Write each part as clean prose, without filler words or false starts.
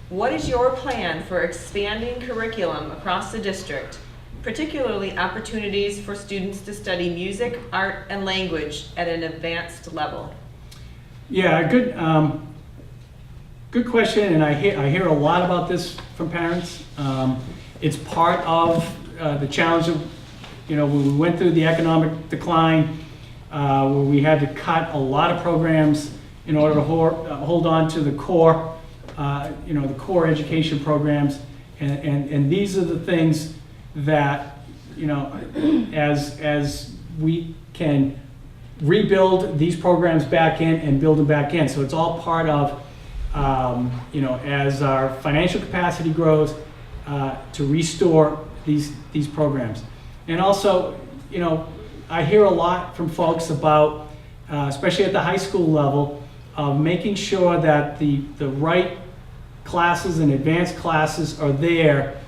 What is your plan for expanding curriculum across the district, particularly opportunities for students to study music, art, and language at an advanced level? Yeah, good question, and I hear a lot about this from parents. It's part of the challenge of, when we went through the economic decline, where we had to cut a lot of programs in order to hold on to the core, the core education programs, and these are the things that, as we can rebuild these programs back in and build them back in. So it's all part of, as our financial capacity grows, to restore these programs. And also, I hear a lot from folks about, especially at the high school level, making sure that the right classes and advanced classes are there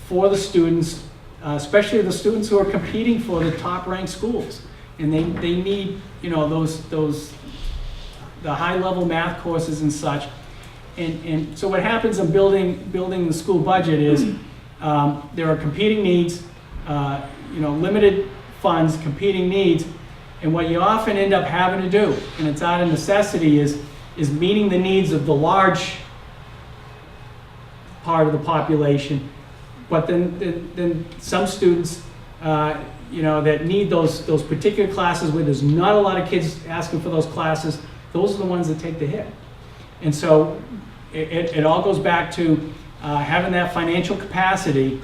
for the students, especially the students who are competing for the top ranked schools. And they need, the high level math courses and such. And so what happens in building the school budget is there are competing needs, limited funds, competing needs, and what you often end up having to do, and it's out of necessity, is meeting the needs of the large part of the population, but then some students, that need those particular classes where there's not a lot of kids asking for those classes, those are the ones that take the hit. And so it all goes back to having that financial capacity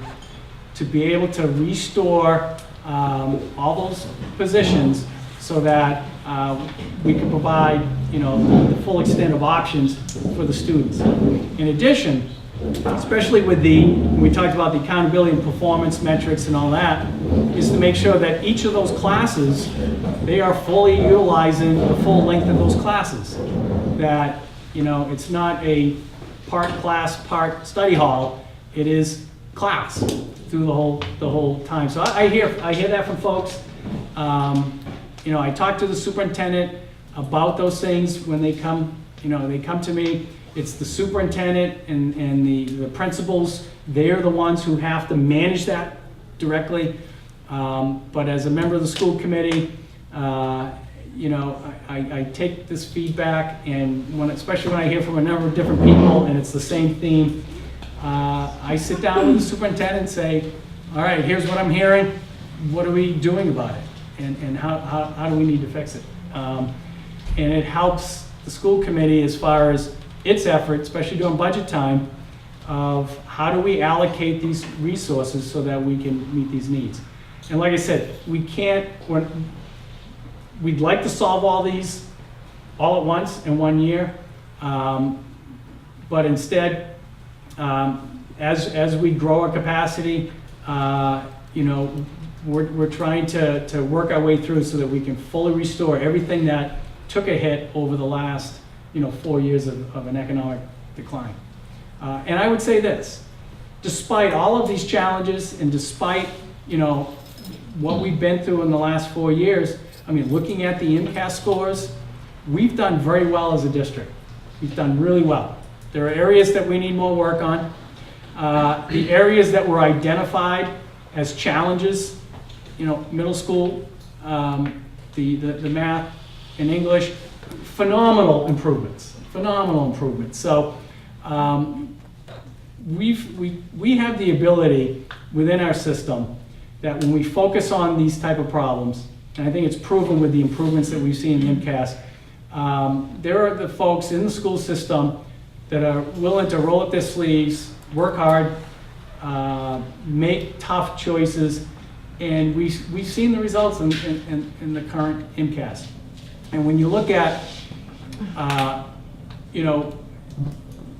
to be able to restore all those positions so that we can provide, the full extent of options for the students. In addition, especially with we talked about the accountability and performance metrics and all that, is to make sure that each of those classes, they are fully utilizing the full length of those classes. That, it's not a part class, part study hall, it is class through the whole time. So I hear that from folks. I talk to the superintendent about those things when they come to me. It's the superintendent and the principals, they're the ones who have to manage that directly. But as a member of the school committee, I take this feedback, and especially when I hear from a number of different people and it's the same theme, I sit down with the superintendent and say, all right, here's what I'm hearing, what are we doing about it? And how do we need to fix it? And it helps the school committee as far as its effort, especially during budget time, of how do we allocate these resources so that we can meet these needs. And like I said, we'd like to solve all these all at once in 1 year, but instead, as we grow our capacity, we're trying to work our way through so that we can fully restore everything that took a hit over the last 4 years of an economic decline. And I would say this, despite all of these challenges and despite what we've been through in the last 4 years, looking at the MCAS scores, we've done very well as a district. We've done really well. There are areas that we need more work on. The areas that were identified as challenges, middle school, the math and English, phenomenal improvements. So we have the ability within our system that when we focus on these type of problems, and I think it's proven with the improvements that we've seen in MCAS, there are the folks in the school system that are willing to roll up their sleeves, work hard, make tough choices, and we've seen the results in the current MCAS. And when you look at,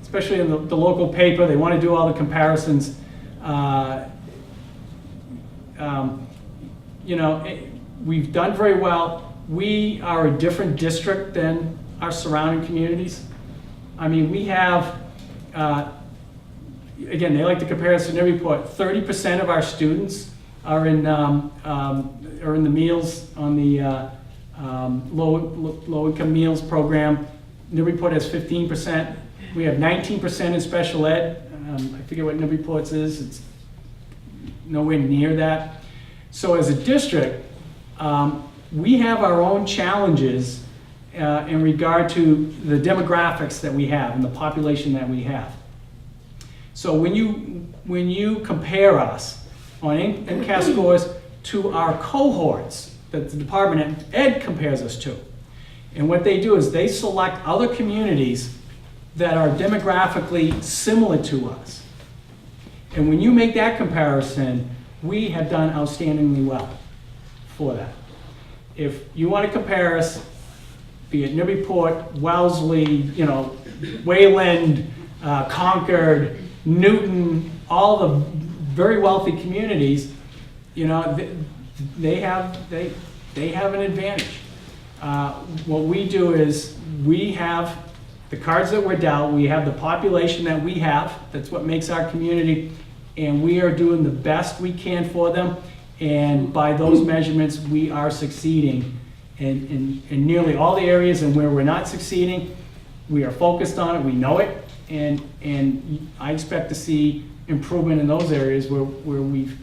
especially in the local paper, they want to do all the comparisons. We've done very well. We are a different district than our surrounding communities. We have, again, they like to compare us in their report. 30% of our students are in the meals on the low income meals program. Their report has 15%. We have 19% in special ed. I forget what Newburyport's is. It's nowhere near that. So as a district, we have our own challenges in regard to the demographics that we have and the population that we have. So when you compare us on MCAS scores to our cohorts that the Department of Ed compares us to, and what they do is they select other communities that are demographically similar to us. And when you make that comparison, we have done outstandingly well for that. If you want to compare us, be it Newburyport, Wellesley, Wayland, Concord, Newton, all the very wealthy communities, they have an advantage. What we do is we have the cards that we're dealt, we have the population that we have, that's what makes our community, and we are doing the best we can for them, and by those measurements, we are succeeding in nearly all the areas, and where we're not succeeding, we are focused on it, we know it, and I expect to see improvement in those areas where we've,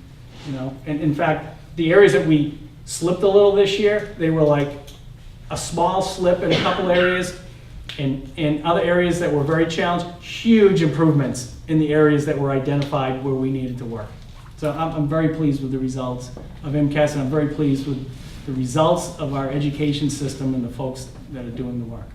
and in fact, the areas that we slipped a little this year, they were like a small slip in a couple areas, and in other areas that were very challenged, huge improvements in the areas that were identified where we needed to work. So I'm very pleased with the results of MCAS, and I'm very pleased with the results of our education system and the folks that are doing the work.